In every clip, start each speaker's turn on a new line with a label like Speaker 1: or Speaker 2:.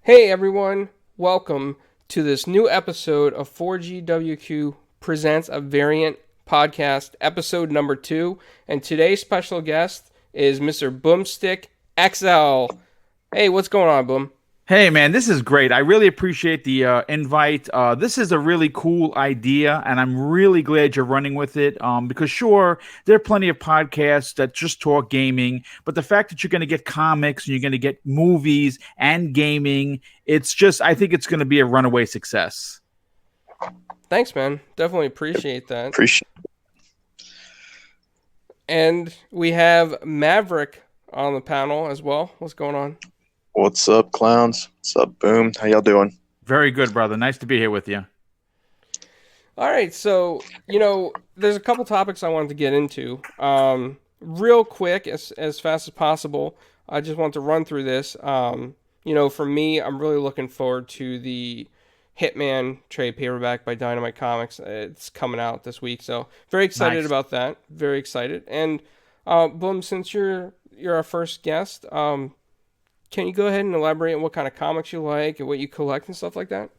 Speaker 1: Hey everyone, welcome to this new episode of 4GWQ Presents a Variant Podcast, episode number 2. And today's special guest is Mr. Boomstick XL. Hey, what's going on, Boom?
Speaker 2: Hey man, this is great. I really appreciate the invite. This is a really cool idea, and I'm really glad you're running with it. Because sure, there are plenty of podcasts that just talk gaming, but the fact that you're going to get comics and you're going to get movies and gaming, I think it's going to be a runaway success.
Speaker 1: Thanks, man. Definitely appreciate that.
Speaker 3: Appreciate.
Speaker 1: And we have Maverick on the panel as well. What's going on?
Speaker 3: What's up, clowns? What's up, Boom? How y'all doing?
Speaker 2: Very good, brother. Nice to be here with you.
Speaker 1: All right, so, there's a couple topics I wanted to get into. Real quick, as fast as possible, I just want to run through this. For me, I'm really looking forward to the Hitman trade paperback by Dynamite Comics. It's coming out this week, so very excited about that. Very excited. And, Boom, since you're our first guest, can you go ahead and elaborate on what kind of comics you like and what you collect and stuff like that?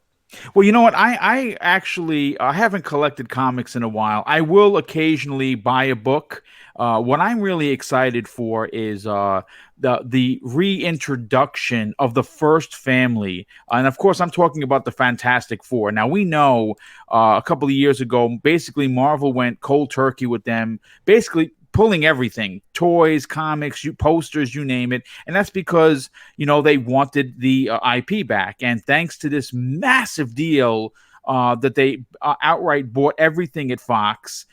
Speaker 2: Well, you know what? I actually haven't collected comics in a while. I will occasionally buy a book. What I'm really excited for is the reintroduction of the first family, and of course, I'm talking about the Fantastic Four. Now we know a couple of years ago, basically Marvel went cold turkey with them, basically pulling everything, toys, comics, posters, you name it. And that's because, they wanted the IP back. And thanks to this massive deal that they outright bought everything at Fox,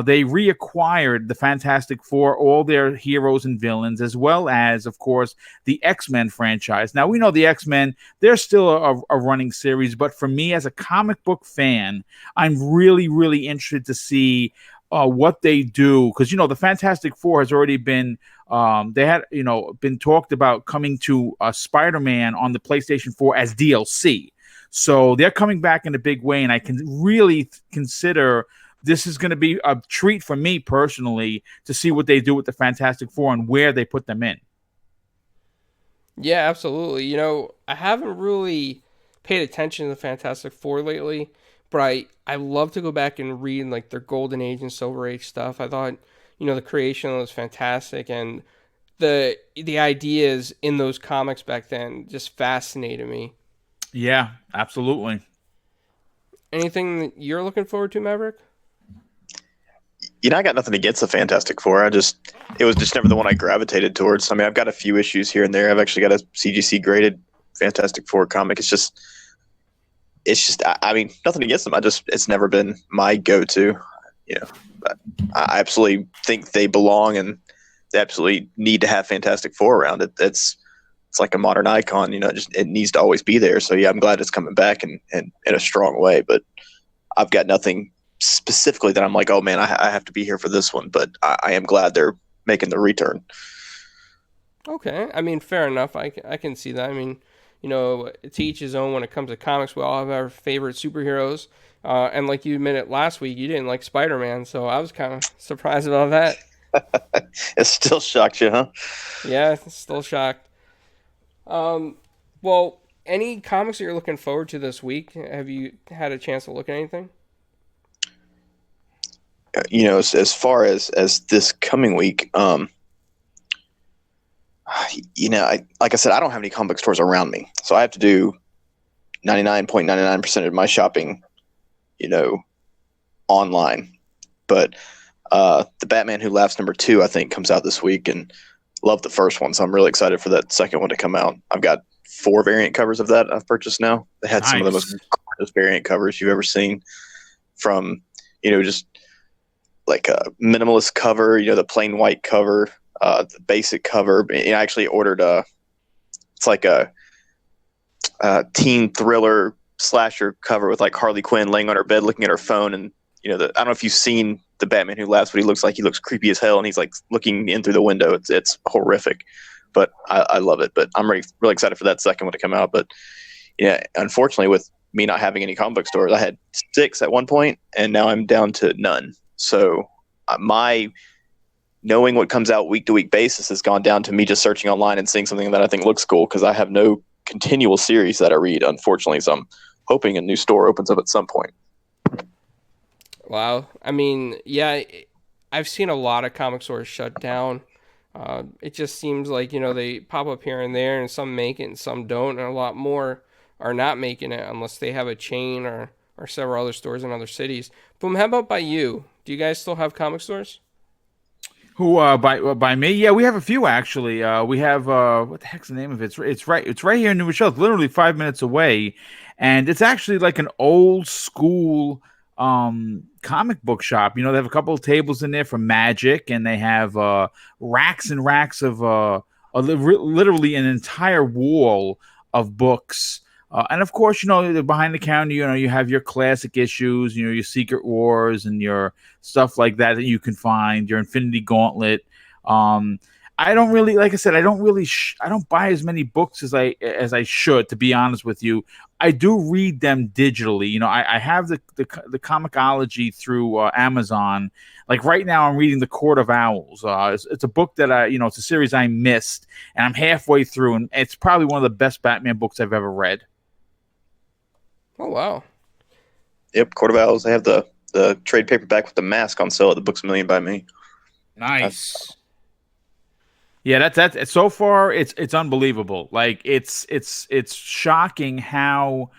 Speaker 2: they reacquired the Fantastic Four, all their heroes and villains, as well as, of course, the X-Men franchise. Now, we know the X-Men, they're still a running series. But for me, as a comic book fan, I'm really, really interested to see what they do, because the Fantastic Four has already been been talked about coming to Spider-Man on the PlayStation 4 as DLC. So they're coming back in a big way, and I can really consider this is going to be a treat for me personally to see what they do with the Fantastic Four and where they put them in.
Speaker 1: Yeah, absolutely. I haven't really paid attention to the Fantastic Four lately, but I love to go back and read like their Golden Age and Silver Age stuff. I thought, the creation was fantastic, and the ideas in those comics back then just fascinated me.
Speaker 2: Yeah, absolutely.
Speaker 1: Anything that you're looking forward to, Maverick?
Speaker 3: I got nothing against the Fantastic Four. It was just never the one I gravitated towards. I mean, I've got a few issues here and there. I've actually got a CGC graded Fantastic Four comic. It's just, I mean, nothing against them. It's never been my go-to, but I absolutely think they belong, and they absolutely need to have Fantastic Four around it. It's like a modern icon, it needs to always be there. So yeah, I'm glad it's coming back and in a strong way, but I've got nothing specifically that I'm like, oh man, I have to be here for this one, but I am glad they're making the return.
Speaker 1: Okay. I mean, fair enough. I can see that. I mean, to each his own when it comes to comics. We all have our favorite superheroes. And like you admitted last week, you didn't like Spider-Man, so I was kind of surprised about that.
Speaker 3: It still shocked you, huh?
Speaker 1: Yeah, still shocked. Well, any comics that you're looking forward to this week? Have you had a chance to look at anything?
Speaker 3: As far as this coming week, like I said, I don't have any comic book stores around me, so I have to do 99.99% of my shopping, online. But the Batman Who Laughs #2, I think, comes out this week, and love the first one, so I'm really excited for that second one to come out. I've got 4 variant covers of that I've purchased now. They had some of the most gorgeous variant covers you've ever seen, from just like a minimalist cover, the plain white cover, the basic cover. I actually ordered it's like a teen thriller slasher cover with like Harley Quinn laying on her bed looking at her phone, and I don't know if you've seen the Batman Who Laughs, but he looks creepy as hell, and he's like looking in through the window. It's horrific, but I love it. But I'm really excited for that second one to come out. But yeah, unfortunately, with me not having any comic book stores, I had 6 at one point, and now I'm down to none. So my knowing what comes out week to week basis has gone down to me just searching online and seeing something that I think looks cool, because I have no continual series that I read, unfortunately. So I'm hoping a new store opens up at some point.
Speaker 1: Wow. I mean, yeah, I've seen a lot of comic stores shut down. It just seems like, they pop up here and there, and some make it and some don't, and a lot more are not making it unless they have a chain or several other stores in other cities. Boom, how about by you? Do you guys still have comic stores?
Speaker 2: Who by me? Yeah, we have a few actually. We have what the heck's the name of it? It's right here in New Rochelle. It's literally 5 minutes away, and it's actually like an old school comic book shop. They have a couple of tables in there for Magic, and they have racks and racks of literally an entire wall of books. And of course, behind the counter, you have your classic issues, your Secret Wars and your stuff like that you can find, your Infinity Gauntlet. I don't really, like I said, I don't buy as many books as I should, to be honest with you. I do read them digitally. I have the Comixology through Amazon. Like right now, I'm reading The Court of Owls. It's a book that it's a series I missed, and I'm halfway through, and it's probably one of the best Batman books I've ever read.
Speaker 1: Oh, wow.
Speaker 3: Yep, Court of Owls. They have the trade paperback with the mask on sale at the Books A Million by me.
Speaker 2: Nice. Yeah, that's so far it's unbelievable. Like it's shocking how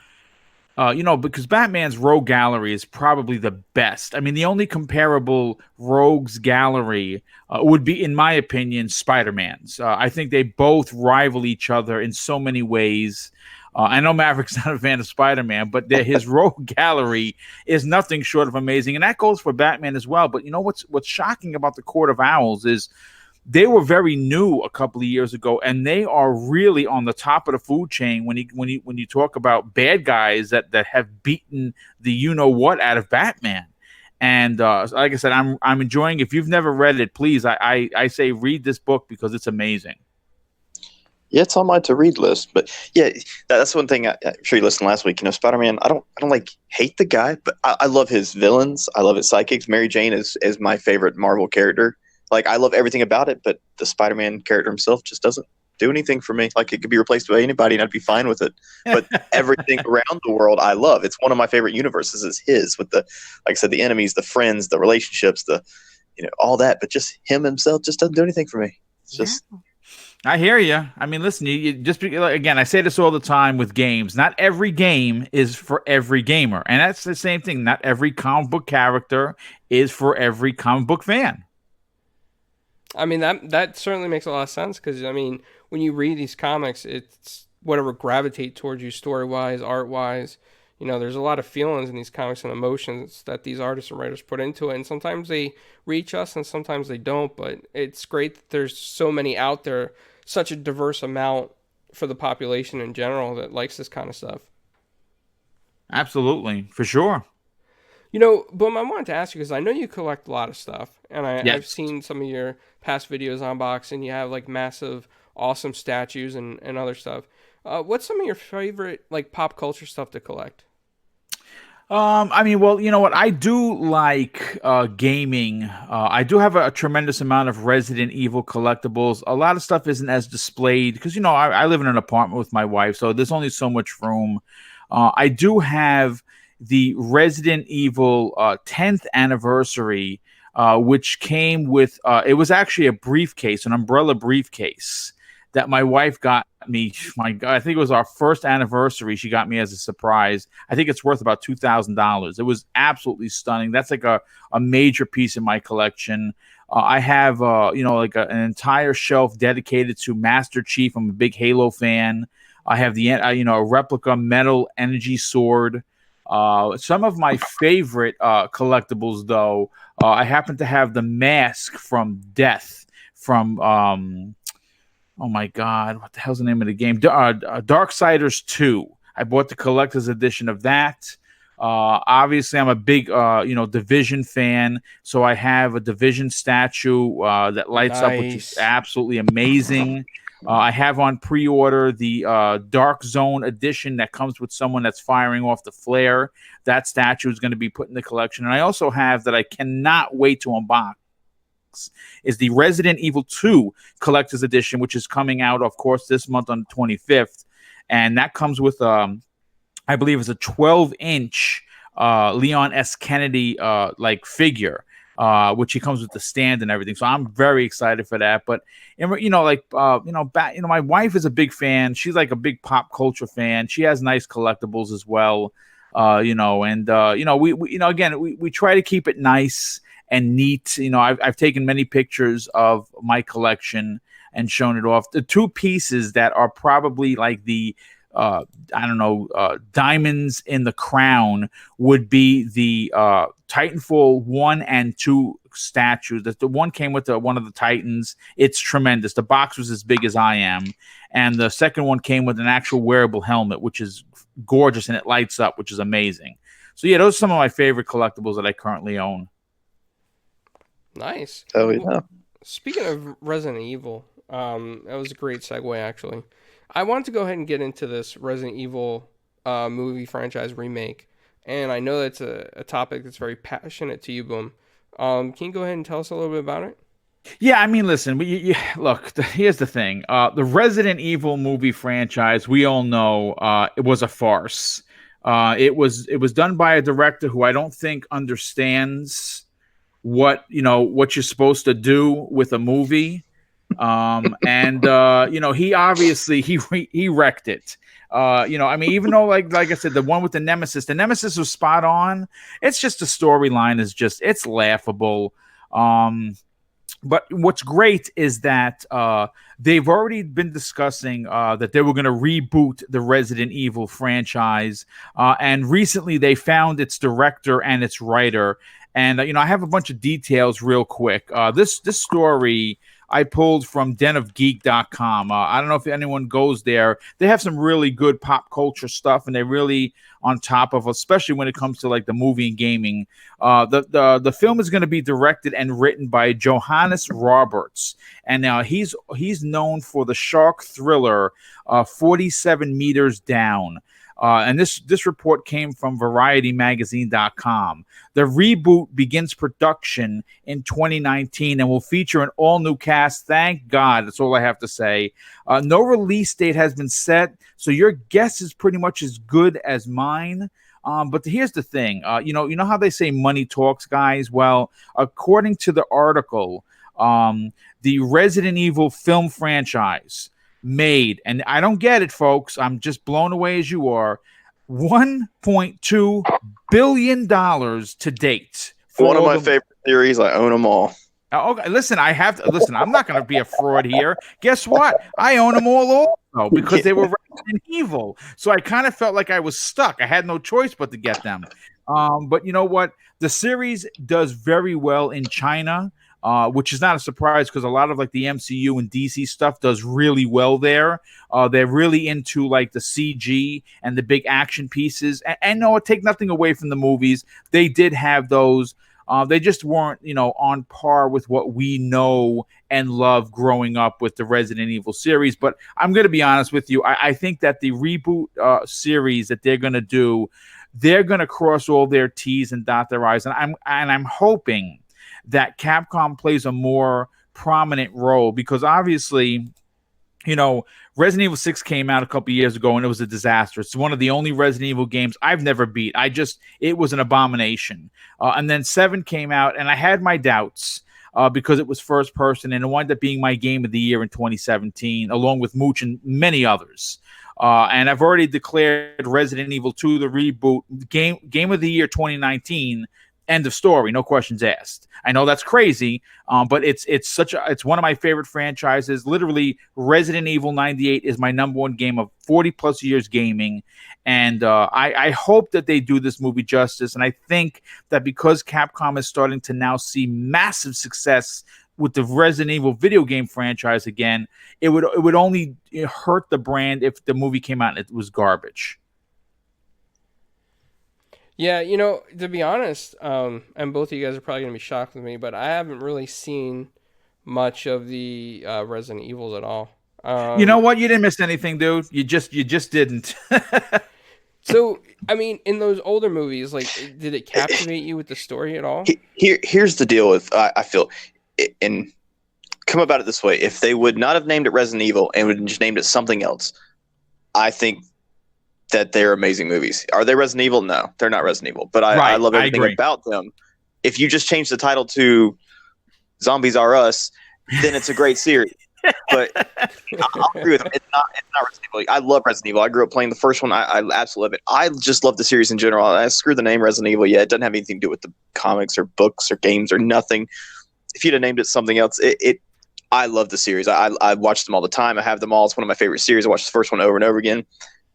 Speaker 2: because Batman's Rogue Gallery is probably the best. I mean, the only comparable Rogues Gallery would be, in my opinion, Spider-Man's. I think they both rival each other in so many ways. I know Maverick's not a fan of Spider-Man, but his Rogue Gallery is nothing short of amazing, and that goes for Batman as well. But what's shocking about the Court of Owls is they were very new a couple of years ago, and they are really on the top of the food chain when you talk about bad guys that have beaten the what out of Batman. And like I said, I'm enjoying. If you've never read it, please, I say read this book because it's amazing.
Speaker 3: Yeah, it's on my to read list. But yeah, that's one thing. I'm sure you listened last week. Spider-Man. I don't like hate the guy, but I love his villains. I love his sidekicks. Mary Jane is my favorite Marvel character. Like, I love everything about it, but the Spider-Man character himself just doesn't do anything for me. Like, it could be replaced by anybody, and I'd be fine with it. But everything around the world, I love. It's one of my favorite universes. Is his, with like I said, the enemies, the friends, the relationships, all that. But just him himself just doesn't do anything for me. It's just.
Speaker 2: I hear you. I mean, listen, you just again, I say this all the time with games. Not every game is for every gamer, and that's the same thing. Not every comic book character is for every comic book fan.
Speaker 1: I mean, that certainly makes a lot of sense because, I mean, when you read these comics, it's whatever gravitate towards you story-wise, art-wise. There's a lot of feelings in these comics and emotions that these artists and writers put into it, and sometimes they reach us and sometimes they don't, but it's great that there's so many out there, such a diverse amount for the population in general that likes this kind of stuff.
Speaker 2: Absolutely, for sure.
Speaker 1: Boom, I wanted to ask you because I know you collect a lot of stuff, and I've seen some of your past videos unboxing. You have like massive, awesome statues and other stuff. What's some of your favorite like pop culture stuff to collect?
Speaker 2: I mean, well, you know what? I do like gaming. I do have a tremendous amount of Resident Evil collectibles. A lot of stuff isn't as displayed because, I live in an apartment with my wife, so there's only so much room. I do have the Resident Evil 10th anniversary, which came with, it was actually a briefcase, an umbrella briefcase that my wife got me. My God, I think it was our first anniversary. She got me as a surprise. I think it's worth about $2,000. It was absolutely stunning. That's like a major piece in my collection. I have, an entire shelf dedicated to Master Chief. I'm a big Halo fan. I have a replica metal energy sword. Some of my favorite collectibles, though, I happen to have the mask from Death from oh my God, what the hell's the name of the game? Darksiders 2. I bought the collector's edition of that. Obviously, I'm a big Division fan, so I have a Division statue that lights up, which is absolutely amazing. I have on pre-order the Dark Zone edition that comes with someone that's firing off the flare. That statue is going to be put in the collection. And I also have that I cannot wait to unbox is the Resident Evil 2 Collector's Edition, which is coming out, of course, this month on the 25th. and that comes with I believe it's a 12-inch Leon S. Kennedy like figure, which he comes with the stand and everything. So I'm very excited for that. But my wife is a big fan. She's like a big pop culture fan. She has nice collectibles as well. We try to keep it nice and neat. I've taken many pictures of my collection and shown it off. The two pieces that are probably like the diamonds in the crown would be the Titanfall 1 and 2 statues. That the one came with one of the Titans. It's tremendous. The box was as big as I am, and the second one came with an actual wearable helmet, which is gorgeous, and it lights up, which is amazing. So yeah, those are some of my favorite collectibles that I currently own.
Speaker 1: Nice.
Speaker 3: Oh yeah.
Speaker 1: Well, speaking of Resident Evil, that was a great segue actually. I want to go ahead and get into this Resident Evil movie franchise remake, and I know that's a topic that's very passionate to you, Boom. Can you go ahead and tell us a little bit about it?
Speaker 2: Yeah, I mean, listen. Look, here's the thing: the Resident Evil movie franchise, we all know, it was a farce. It was done by a director who I don't think understands what you're supposed to do with a movie. He obviously he wrecked it. I mean, even though like I said, the one with the Nemesis was spot on. It's just the storyline it's laughable. But what's great is that they've already been discussing that they were going to reboot the Resident Evil franchise, and recently they found its director and its writer. And I have a bunch of details real quick. This story I pulled from denofgeek.com. I don't know if anyone goes there. They have some really good pop culture stuff, and they're really on top of, especially when it comes to like the movie and gaming. The film is going to be directed and written by Johannes Roberts, and now he's known for the shark thriller 47 Meters Down. And this report came from VarietyMagazine.com. The reboot begins production in 2019 and will feature an all-new cast. Thank God. That's all I have to say. No release date has been set, so your guess is pretty much as good as mine. But here's the thing. You know how they say money talks, guys? Well, according to the article, the Resident Evil film franchise made, and I don't get it, folks, I'm just blown away as you are, $1.2 billion to date.
Speaker 3: One of my favorite theories. I own them all.
Speaker 2: Okay, listen, I'm not going to be a fraud here. Guess what? I own them all also because they were Resident Evil. So I kind of felt like I was stuck. I had no choice but to get them. But you know what? The series does very well in China. Which is not a surprise because a lot of like the MCU and DC stuff does really well there. They're really into like the CG and the big action pieces. And no, take nothing away from the movies. They did have those. They just weren't, on par with what we know and love growing up with the Resident Evil series. But I'm going to be honest with you. I think that the reboot series that they're going to do, they're going to cross all their T's and dot their I's. And I'm hoping that Capcom plays a more prominent role because obviously, Resident Evil 6 came out a couple years ago and it was a disaster. It's one of the only Resident Evil games I've never beat. It was an abomination. And then 7 came out and I had my doubts because it was first person and it wound up being my game of the year in 2017, along with Mooch and many others. And I've already declared Resident Evil 2, the reboot, game of the year 2019. End of story. No questions asked. I know that's crazy, but it's one of my favorite franchises. Literally, Resident Evil 98 is my number one game of 40 plus years gaming, and I hope that they do this movie justice. And I think that because Capcom is starting to now see massive success with the Resident Evil video game franchise again, it would only hurt the brand if the movie came out and it was garbage.
Speaker 1: Yeah, to be honest, and both of you guys are probably going to be shocked with me, but I haven't really seen much of the Resident Evils at all.
Speaker 2: You know what? You didn't miss anything, dude. You just didn't.
Speaker 1: So, I mean, in those older movies, like, did it captivate you with the story at all?
Speaker 3: Here's the deal with, I feel, and come about it this way. If they would not have named it Resident Evil and would have just named it something else, I think that they're amazing movies. Are they Resident Evil? No, they're not Resident Evil. But I love everything about them. If you just change the title to Zombies Are Us, then it's a great series. But I'll agree with him. It's not Resident Evil. I love Resident Evil. I grew up playing the first one. I absolutely love it. I just love the series in general. I screw the name Resident Evil. Yeah, it doesn't have anything to do with the comics or books or games or nothing. If you'd have named it something else, I love the series. I watch them all the time. I have them all. It's one of my favorite series. I watch the first one over and over again.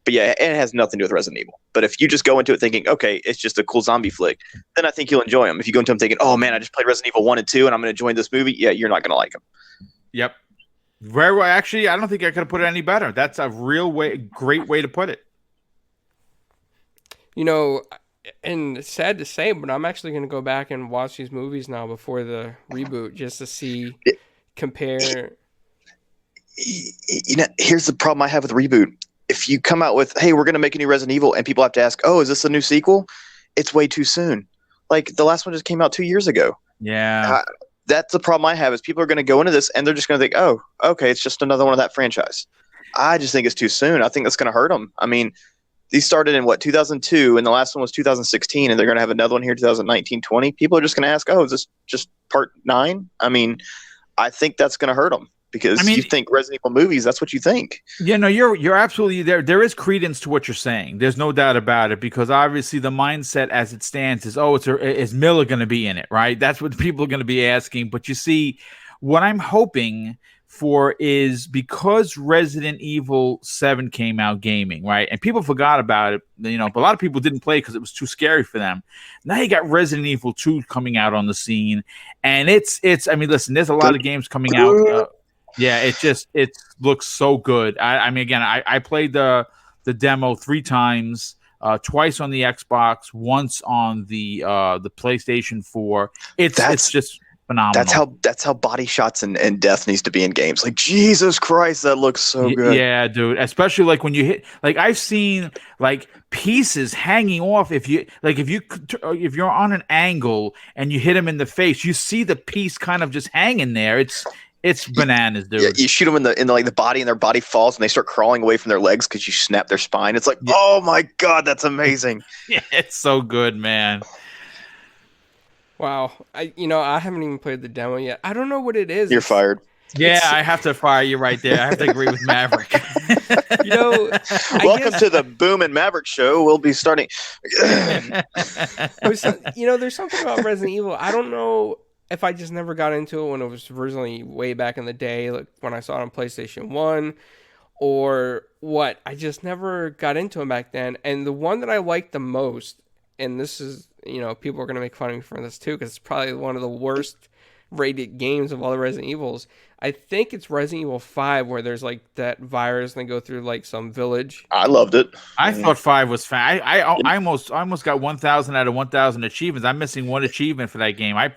Speaker 3: But yeah, it has nothing to do with Resident Evil. But if you just go into it thinking, okay, it's just a cool zombie flick, then I think you'll enjoy them. If you go into them thinking, oh man, I just played Resident Evil 1 and 2 and I'm going to join this movie, yeah, you're not going to like them.
Speaker 2: Yep. Very well. Actually, I don't think I could have put it any better. That's a great way to put it.
Speaker 1: You know, and it's sad to say, but I'm actually going to go back and watch these movies now before the reboot just to see, compare.
Speaker 3: You know, here's the problem I have with reboot. If you come out with, hey, we're going to make a new Resident Evil, and people have to ask, oh, is this a new sequel? It's way too soon. Like, the last one just came out 2 years ago.
Speaker 2: Yeah.
Speaker 3: That's the problem I have is people are going to go into this, and they're just going to think, oh, okay, it's just another one of that franchise. I just think it's too soon. I think that's going to hurt them. I mean, these started in, 2002, and the last one was 2016, and they're going to have another one here 2019-20. People are just going to ask, oh, is this just part 9? I mean, I think that's going to hurt them. Because you think Resident Evil movies, that's what you think.
Speaker 2: Yeah, no, you're absolutely there. There is credence to what you're saying. There's no doubt about it. Because obviously the mindset as it stands is, oh, is Miller going to be in it, right? That's what people are going to be asking. But you see, what I'm hoping for is because Resident Evil 7 came out gaming, right? And people forgot about it. You know, but a lot of people didn't play because it was too scary for them. Now you got Resident Evil 2 coming out on the scene, and it's. I mean, listen, there's a lot of games coming out. Yeah, it looks so good. I mean, again, I played the demo 3 times, twice on the Xbox, once on the PlayStation 4. It's just phenomenal.
Speaker 3: That's how body shots and death needs to be in games. Like, Jesus Christ, that looks so good.
Speaker 2: Yeah, dude. Especially like when you hit, like I've seen like pieces hanging off. If you're on an angle and you hit him in the face, you see the piece kind of just hanging there. It's bananas, dude.
Speaker 3: Yeah, you shoot them in the body, and their body falls, and they start crawling away from their legs because you snap their spine. It's like, oh my god, that's amazing.
Speaker 2: Yeah, it's so good, man.
Speaker 1: Wow, I haven't even played the demo yet. I don't know what it is.
Speaker 3: You're fired.
Speaker 2: Yeah, I have to fire you right there. I have to agree with Maverick.
Speaker 3: Welcome to the Boom and Maverick show. We'll be starting.
Speaker 1: There's something about Resident Evil. I don't know if I just never got into it when it was originally way back in the day, like when I saw it on PlayStation 1, or what. I just never got into it back then. And the one that I liked the most, and this is, people are going to make fun of me for this too, because it's probably one of the worst rated games of all the Resident Evils. I think it's Resident Evil 5, where there's like that virus and they go through like some village.
Speaker 3: I loved it.
Speaker 2: I thought 5 was fun. I almost got 1,000 out of 1,000 achievements. I'm missing one achievement for that game. I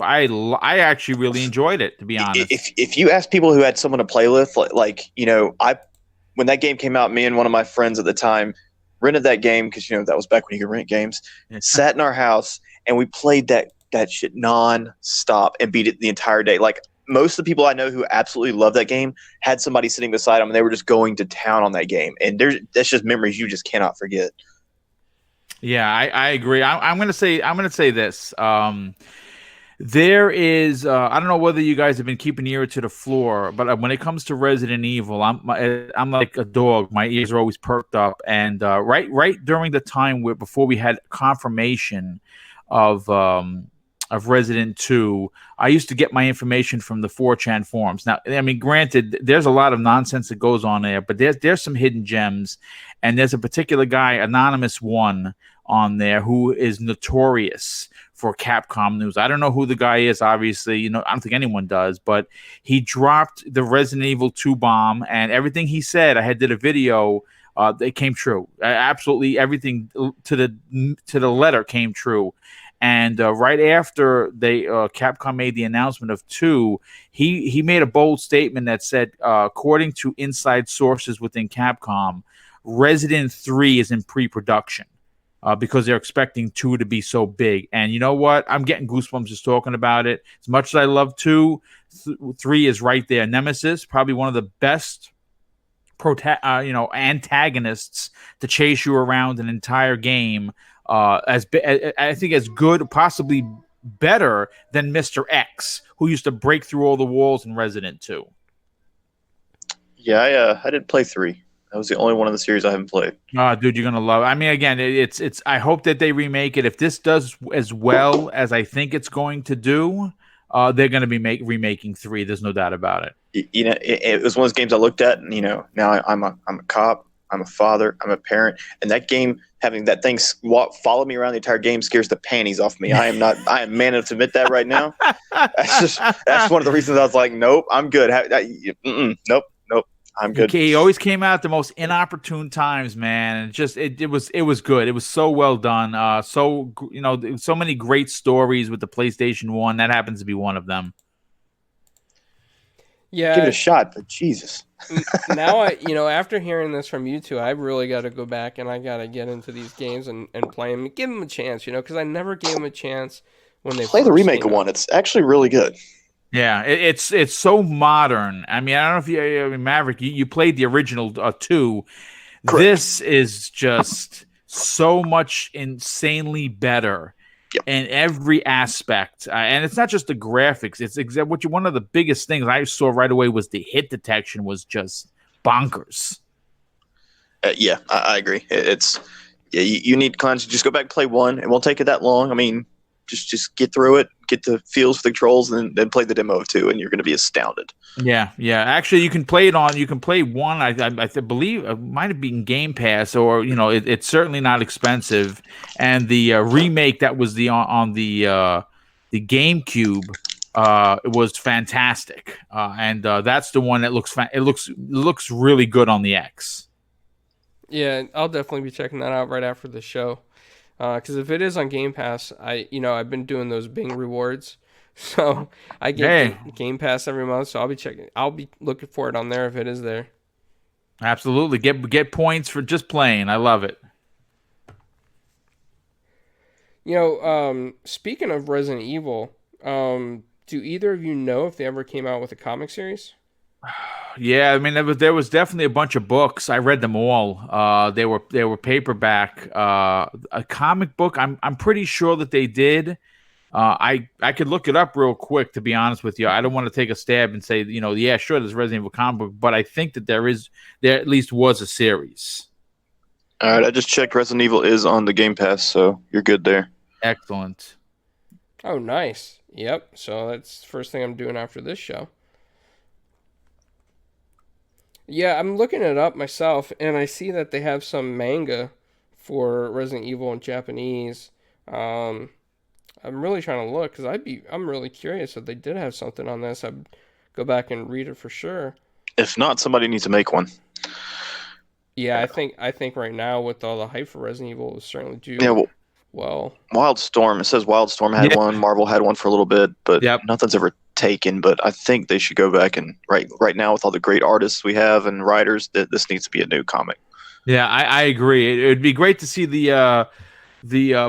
Speaker 2: actually really enjoyed it, to be honest.
Speaker 3: If you ask people who had someone to play with, when that game came out, me and one of my friends at the time rented that game because that was back when you could rent games. Sat in our house and we played that shit non-stop and beat it the entire day. Like, most of the people I know who absolutely love that game had somebody sitting beside them and they were just going to town on that game. And that's just memories you just cannot forget.
Speaker 2: Yeah, I agree. I'm gonna say this. There is I don't know whether you guys have been keeping your ear to the floor, but when it comes to Resident Evil, I'm like a dog. My ears are always perked up. And right during the time before we had confirmation of Resident 2, I used to get my information from the 4chan forums. Now, I mean, granted, there's a lot of nonsense that goes on there, but there's some hidden gems, and there's a particular guy, Anonymous One, on there who is notorious for Capcom news. I don't know who the guy is, obviously. I don't think anyone does, but he dropped the Resident Evil 2 bomb, and everything he said, I did a video. It came true. Absolutely everything to the letter came true. And right after Capcom made the announcement of 2, he made a bold statement that said, according to inside sources within Capcom, Resident 3 is in pre-production because they're expecting 2 to be so big. And you know what? I'm getting goosebumps just talking about it. As much as I love 2, 3 is right there. Nemesis, probably one of the best antagonists to chase you around an entire game. I think as good, possibly better than Mr. X, who used to break through all the walls in Resident 2.
Speaker 3: Yeah, I did play 3. That was the only one of the series I haven't played.
Speaker 2: Oh, dude, you're gonna love it. I mean, again, it's. I hope that they remake it. If this does as well as I think it's going to do, they're going to be remaking 3. There's no doubt about it.
Speaker 3: It was one of those games I looked at, and now I'm a cop, I'm a father, I'm a parent, and that game, having that thing follow me around the entire game, scares the panties off me. I am man enough to admit that right now. That's one of the reasons I was like, nope, I'm good. Nope, I'm good.
Speaker 2: He always came out at the most inopportune times, man, and it was good. It was so well done. So many great stories with the PlayStation 1. That happens to be one of them.
Speaker 1: Yeah,
Speaker 3: give it a shot, but Jesus.
Speaker 1: Now after hearing this from you two, I really got to go back and I got to get into these games and play them, give them a chance, because I never gave them a chance when they
Speaker 3: play the remake of one. It's actually really good.
Speaker 2: Yeah, it's so modern. I mean, I don't know if Maverick, you played the original 2. Correct. This is just so much insanely better.
Speaker 3: Yep.
Speaker 2: In every aspect, and it's not just the graphics. It's one of the biggest things I saw right away was the hit detection was just bonkers.
Speaker 3: Yeah, I agree. You need to just go back and play 1. It won't take it that long. I mean, just get through it, get the feels for the controls, and then play the demo of 2, and you're going to be astounded.
Speaker 2: Yeah. Actually, you can play it on. You can play 1. I believe it might have been Game Pass, or it's certainly not expensive. And the remake that was on the GameCube was fantastic. And that's the one that looks really good on the X.
Speaker 1: Yeah, I'll definitely be checking that out right after the show. Because if it is on Game Pass, I've been doing those Bing rewards, so I get Game Pass every month. So I'll be looking for it on there if it is there.
Speaker 2: Absolutely, get points for just playing. I love it.
Speaker 1: Speaking of Resident Evil, do either of you know if they ever came out with a comic series?
Speaker 2: Yeah, I mean there was definitely a bunch of books. I read them all. They were paperback. A comic book. I'm pretty sure that they did. I could look it up real quick, to be honest with you. I don't want to take a stab and say yeah, sure, there's Resident Evil comic book, but I think that there at least was a series.
Speaker 3: All right, I just checked. Resident Evil is on the Game Pass, so you're good there.
Speaker 2: Excellent.
Speaker 1: Oh, nice. Yep. So that's the first thing I'm doing after this show. Yeah, I'm looking it up myself, and I see that they have some manga for Resident Evil in Japanese. I'm really trying to look because I'm really curious if they did have something on this. I'd go back and read it for sure.
Speaker 3: If not, somebody needs to make one.
Speaker 1: Yeah, I think right now with all the hype for Resident Evil, it will certainly do well.
Speaker 3: Wildstorm. It says Wildstorm had one. Marvel had one for a little bit, but nothing's ever taken. But I think they should go back and right now with all the great artists we have and writers, this needs to be a new comic.
Speaker 2: Yeah, I agree. It'd be great to see the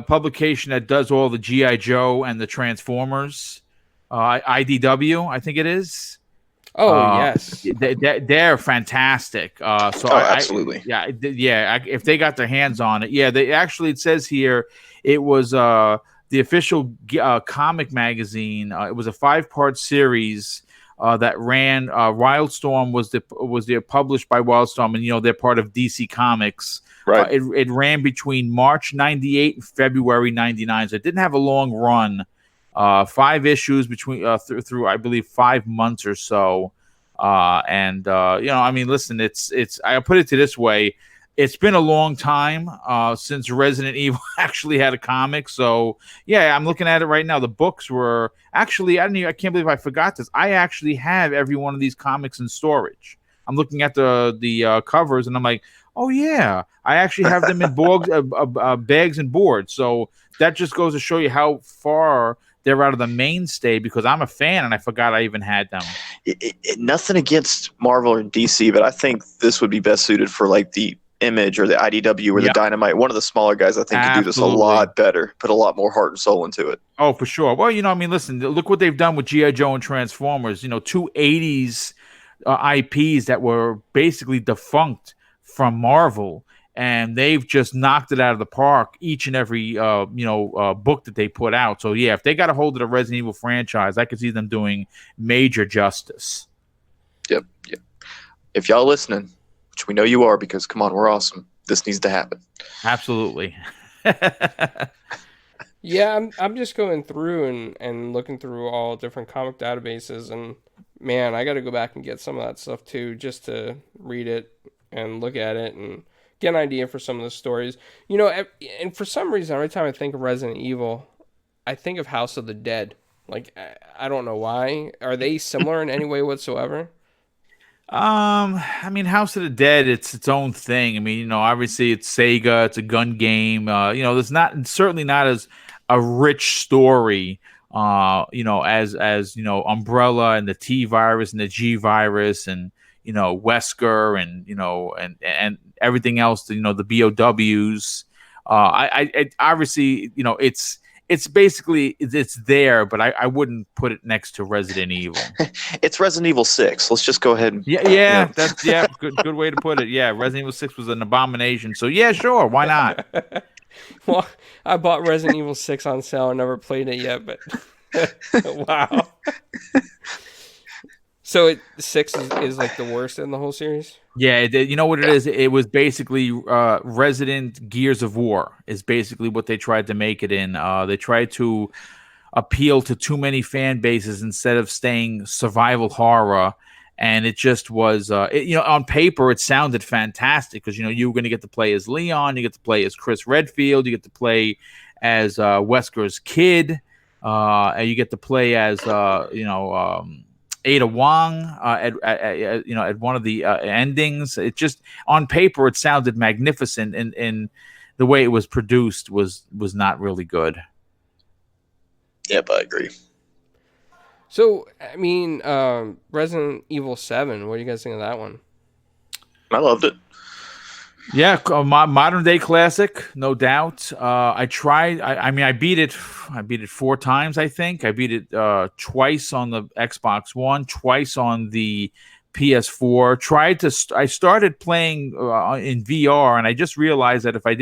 Speaker 2: publication that does all the G.I. Joe and the Transformers, IDW, I think it is.
Speaker 1: Oh, yes.
Speaker 2: They're fantastic.
Speaker 3: Absolutely.
Speaker 2: If they got their hands on it. Yeah, it says here it was the official comic magazine. It was a 5-part series that ran. Wildstorm was published by Wildstorm, and they're part of DC Comics.
Speaker 3: Right.
Speaker 2: It ran between March '98 and February '99, so it didn't have a long run. 5 issues between through I believe 5 months or so, I mean, listen, it's I'll put it to this way, it's been a long time since Resident Evil actually had a comic. So yeah, I'm looking at it right now. The books were actually I can't believe I forgot this. I actually have every one of these comics in storage. I'm looking at the covers and I'm like, oh yeah, I actually have them in bags and boards. So that just goes to show you how far they're out of the mainstay, because I'm a fan and I forgot I even had them.
Speaker 3: Nothing against Marvel or DC, but I think this would be best suited for like the Image or the IDW or the Dynamite. One of the smaller guys I think could do this a lot better, put a lot more heart and soul into it.
Speaker 2: Oh, for sure. Well, I mean, listen, look what they've done with G.I. Joe and Transformers. 2 80s IPs that were basically defunct from Marvel, and they've just knocked it out of the park each and every book that they put out. So yeah, if they got a hold of the Resident Evil franchise, I could see them doing major justice.
Speaker 3: Yep. Yep. If y'all listening, which we know you are, because come on, we're awesome. This needs to happen.
Speaker 2: Absolutely.
Speaker 1: Yeah, I'm just going through and looking through all different comic databases, and man, I got to go back and get some of that stuff too, just to read it and look at it and get an idea for some of the stories. And for some reason, every time I think of Resident Evil, I think of House of the Dead. Like I don't know why. Are they similar in any way whatsoever?
Speaker 2: I mean, House of the Dead, it's its own thing. I mean, obviously it's Sega, it's a gun game. There's not certainly not as a rich story, as Umbrella and the T virus and the G virus and Wesker and and everything else. The BOWs. I obviously it's basically it's there, but I wouldn't put it next to Resident Evil.
Speaker 3: It's Resident Evil 6. Let's just go ahead and
Speaker 2: Yeah, that's good way to put it. Yeah, Resident Evil 6 was an abomination. So yeah, sure, why not?
Speaker 1: Well, I bought Resident Evil 6 on sale. I never played it yet, but wow. So 6 is like the worst in the whole series?
Speaker 2: Yeah, you know what it is? It was basically Resident Gears of War is basically what they tried to make it in. They tried to appeal to too many fan bases instead of staying survival horror. And it just was, on paper, it sounded fantastic because, you were going to get to play as Leon, you get to play as Chris Redfield, you get to play as Wesker's kid, and you get to play as, Ada Wong at one of the endings. It just, on paper, it sounded magnificent, and the way it was produced was not really good.
Speaker 3: Yep, I agree.
Speaker 1: So, I mean, Resident Evil 7, what do you guys think of that one?
Speaker 3: I loved it.
Speaker 2: Yeah, modern day classic, no doubt. I tried. I mean, I beat it. I beat it 4 times. I think I beat it twice on the Xbox One, twice on the PS4. I started playing in VR, and I just realized that if I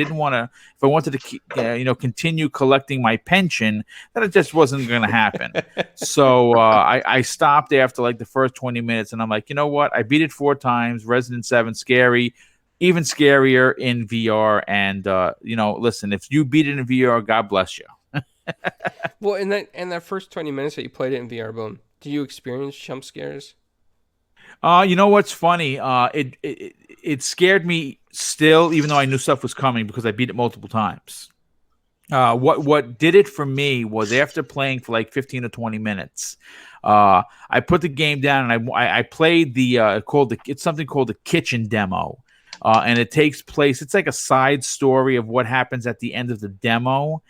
Speaker 2: wanted to continue collecting my pension, that it just wasn't going to happen. So I stopped after like the first 20 minutes, and I'm like, you know what? I beat it 4 times. Resident 7, scary. Even scarier in VR, and listen, if you beat it in VR, God bless you.
Speaker 1: Well, in that first 20 minutes that you played it in VR, Boom, did you experience jump scares?
Speaker 2: You know what's funny? It scared me still, even though I knew stuff was coming because I beat it multiple times. What did it for me was after playing for like 15 or 20 minutes, I put the game down and I played it's something called the kitchen demo. And it takes place, it's like a side story of what happens at the end of the demo.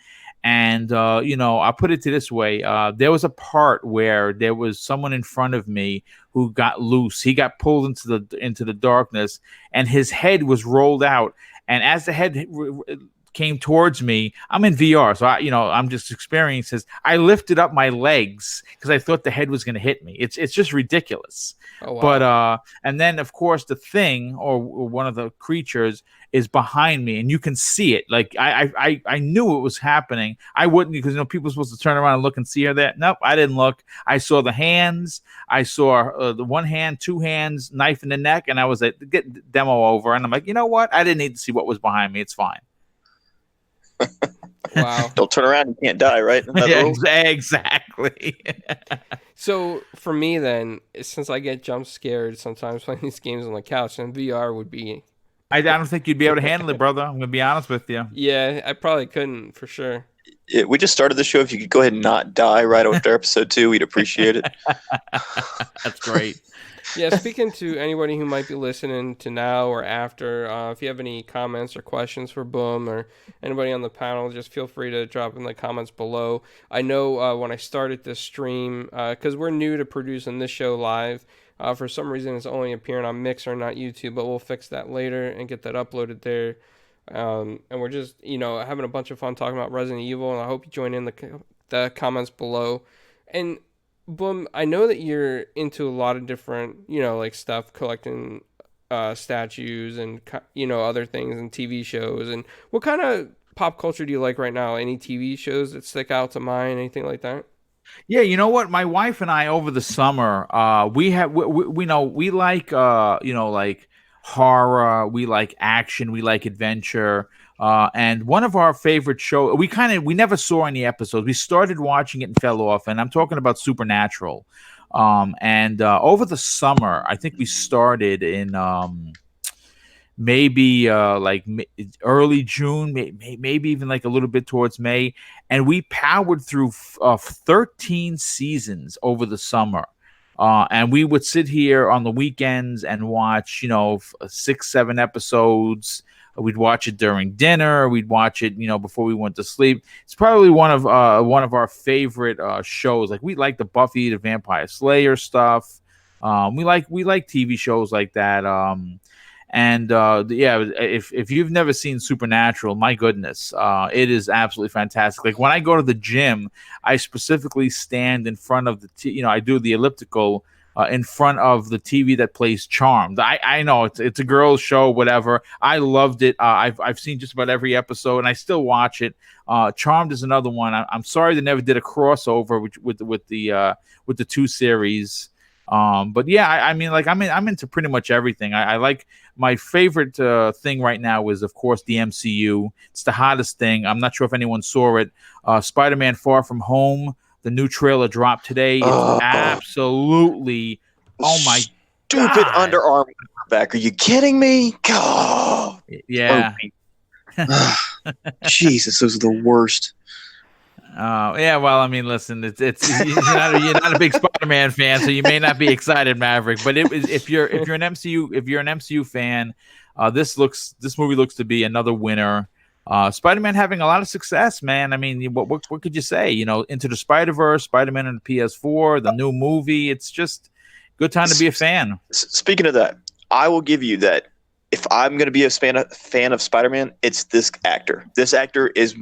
Speaker 2: And, I'll put it this way. There was a part where there was someone in front of me who got loose. He got pulled into the darkness, and his head was rolled out. And as the head came towards me, I'm in VR, so I'm just experiencing this. I lifted up my legs because I thought the head was going to hit me. It's just ridiculous.
Speaker 1: Oh, wow.
Speaker 2: But and then of course the thing or one of the creatures is behind me, and you can see it. Like I knew it was happening. I wouldn't, because people are supposed to turn around and look and see her there. Nope, I didn't look. I saw the hands. I saw the one hand, 2 hands, knife in the neck, and I was like, get the demo over. And I'm like, you know what? I didn't need to see what was behind me. It's fine.
Speaker 1: Wow.
Speaker 3: Don't turn around, you can't die, right?
Speaker 2: Yeah, exactly.
Speaker 1: So for me then, since I get jump scared sometimes playing these games on the couch, and VR would be...
Speaker 2: I don't think you'd be able to handle it, brother. I'm going to be honest with you.
Speaker 1: Yeah, I probably couldn't, for sure.
Speaker 3: We just started the show. If you could go ahead and not die right after episode 2, we'd appreciate it.
Speaker 2: That's great.
Speaker 1: Yeah, speaking to anybody who might be listening to now or after, if you have any comments or questions for Boom or anybody on the panel, just feel free to drop in the comments below. I know when I started this stream, because we're new to producing this show live, for some reason it's only appearing on Mixer, not YouTube, but we'll fix that later and get that uploaded there. And we're just, having a bunch of fun talking about Resident Evil, and I hope you join in the comments below. And Boom, I know that you're into a lot of different, like stuff, collecting statues and other things and TV shows. And what kind of pop culture do you like right now? Any TV shows that stick out to mind? Anything like that?
Speaker 2: Yeah, you know what? My wife and I over the summer, we know we like like horror, we like action, we like adventure. And one of our favorite show, we never saw any episodes. We started watching it and fell off, and I'm talking about Supernatural. And over the summer, I think we started in maybe early June, maybe even like a little bit towards May, and we powered through 13 seasons over the summer. And we would sit here on the weekends and watch, 6, 7 episodes. We'd watch it during dinner. We'd watch it, before we went to sleep. It's probably one of our favorite shows. Like we like the Buffy the Vampire Slayer stuff. We like TV shows like that. And yeah, if you've never seen Supernatural, my goodness, it is absolutely fantastic. Like when I go to the gym, I specifically stand in front of I do the elliptical in front of the TV that plays Charmed. I know it's a girls' show, whatever. I loved it. I've seen just about every episode, and I still watch it. Charmed is another one. I'm sorry they never did a crossover with the two series. But yeah, I mean, like I'm into pretty much everything. I like my favorite thing right now is, of course, the MCU. It's the hottest thing. I'm not sure if anyone saw it. Spider-Man: Far From Home. The new trailer dropped today. It's absolutely, oh my
Speaker 3: stupid
Speaker 2: God.
Speaker 3: underarm back. Are you kidding me? God.
Speaker 2: Yeah.
Speaker 3: Jesus, those are the worst.
Speaker 2: Yeah, well, I mean, listen, it's you're not a big Spider-Man fan, so you may not be excited, Maverick. But if you're an MCU fan, this movie looks to be another winner. Spider-Man having a lot of success, man. I mean, what could you say? Into the Spider-Verse, Spider-Man on the PS4, the new movie. It's just good time to be a fan.
Speaker 3: Speaking of that, I will give you that. If I'm going to be a fan of Spider-Man, it's this actor. This actor is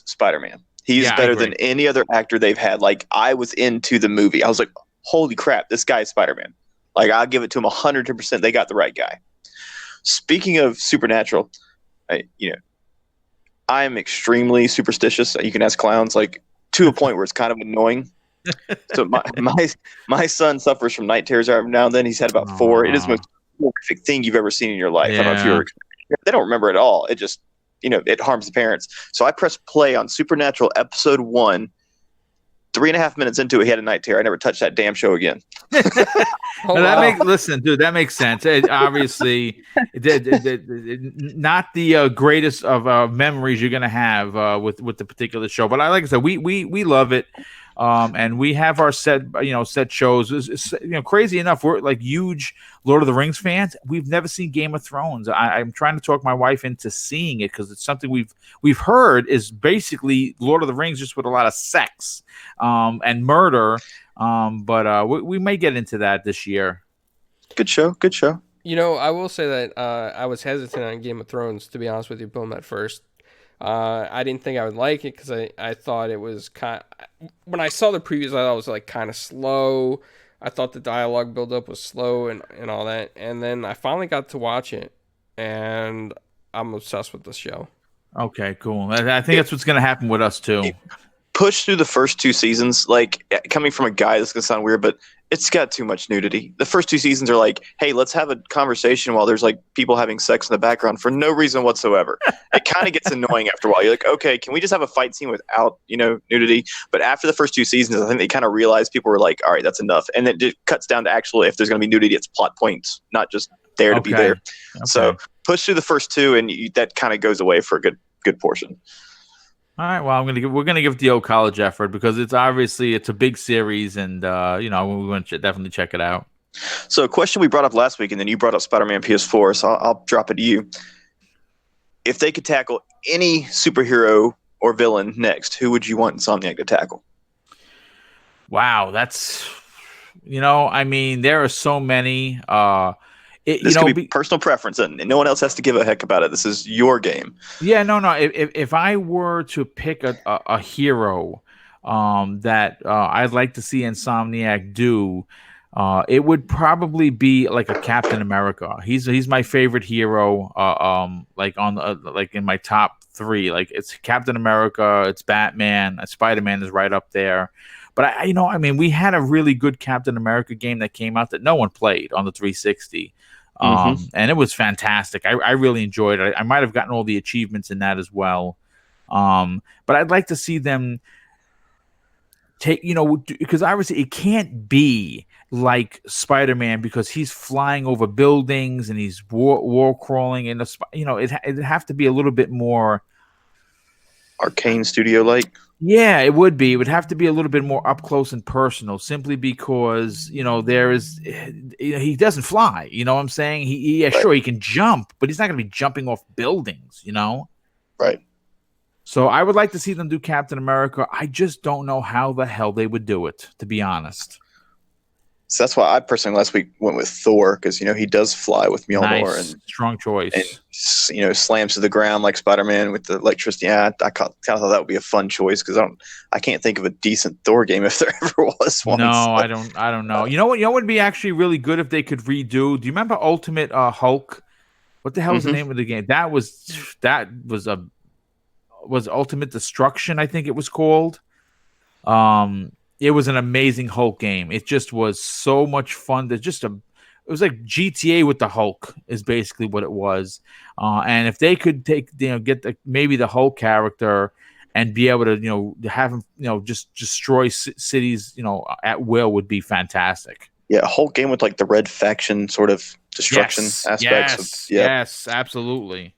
Speaker 3: Spider-Man. He's better than any other actor they've had. Like, I was into the movie. I was like, holy crap, this guy is Spider-Man. Like, I'll give it to him 100%. They got the right guy. Speaking of Supernatural, I am extremely superstitious. You can ask clowns, like, to a point where it's kind of annoying. So my son suffers from night terrors every now and then. He's had about 4. It is the most horrific thing you've ever seen in your life.
Speaker 2: Yeah.
Speaker 3: I don't know if they don't remember it all. It just, it harms the parents. So I pressed play on Supernatural episode 1. 3.5 minutes into it, he had a night terror. I never touched that damn show again.
Speaker 2: Listen, dude, that makes sense. Obviously, not the greatest of memories you're gonna have with the particular show, but like I said, we love it. And we have our set shows. Crazy enough, we're like huge Lord of the Rings fans. We've never seen Game of Thrones. I'm trying to talk my wife into seeing it because it's something we've heard is basically Lord of the Rings just with a lot of sex and murder. But we may get into that this year. Good show.
Speaker 1: I will say that I was hesitant on Game of Thrones, to be honest with you, Boom, at first. I didn't think I would like it because I thought it was when I saw the previews, I thought it was like kind of slow. I thought the dialogue buildup was slow and all that. And then I finally got to watch it, and I'm obsessed with this show.
Speaker 2: Okay, cool. I think that's what's going to happen with us too.
Speaker 3: Push through the first 2 seasons, like, coming from a guy, this is going to sound weird, but it's got too much nudity. The first 2 seasons are like, hey, let's have a conversation while there's like people having sex in the background for no reason whatsoever. It kind of gets annoying after a while. You're like, okay, can we just have a fight scene without, nudity? But after the first 2 seasons, I think they kind of realized people were like, all right, that's enough. And then it cuts down to actually, if there's going to be nudity, it's plot points, not just there to be there. Okay. So push through the first 2, and that kind of goes away for a good portion.
Speaker 2: All right. Well, we're gonna give it the old college effort because it's a big series, and we want to definitely check it out.
Speaker 3: So, a question we brought up last week, and then you brought up Spider-Man PS4, so I'll drop it to you. If they could tackle any superhero or villain next, who would you want Insomniac to tackle?
Speaker 2: Wow, that's I mean, there are so many.
Speaker 3: This could be personal preference, and no one else has to give a heck about it. This is your game.
Speaker 2: Yeah, no. If I were to pick a hero, that I'd like to see Insomniac do, it would probably be like a Captain America. He's my favorite hero. Like like in my top three. Like it's Captain America, it's Batman, Spider-Man is right up there. But I mean, we had a really good Captain America game that came out that no one played on the 360. And it was fantastic. I really enjoyed it. I might have gotten all the achievements in that as well. But I'd like to see them take, because obviously it can't be like Spider-Man because he's flying over buildings and he's wall crawling, and it'd have to be a little bit more
Speaker 3: Arcane Studio like.
Speaker 2: Yeah, it would be. It would have to be a little bit more up close and personal, simply because he doesn't fly. You know what I'm saying? Sure, he can jump, but he's not going to be jumping off buildings.
Speaker 3: Right.
Speaker 2: So I would like to see them do Captain America. I just don't know how the hell they would do it, to be honest.
Speaker 3: So that's why I personally last week went with Thor, because he does fly with Mjolnir and
Speaker 2: strong choice,
Speaker 3: and slams to the ground like Spider-Man with the electricity. Yeah, I kind of thought that would be a fun choice, because I can't think of a decent Thor game if there ever was one.
Speaker 2: No,
Speaker 3: so.
Speaker 2: I don't know. You know what? Would be actually really good if they could redo. Do you remember Ultimate Hulk? What the hell was the name of the game? That was Ultimate Destruction, I think it was called. It was an amazing Hulk game. It just was so much fun. It was like GTA with the Hulk is basically what it was. And if they could get maybe the Hulk character and be able to have him just destroy cities at will, would be fantastic.
Speaker 3: Yeah, a Hulk game with like the Red Faction sort of destruction aspects.
Speaker 2: Yes, absolutely.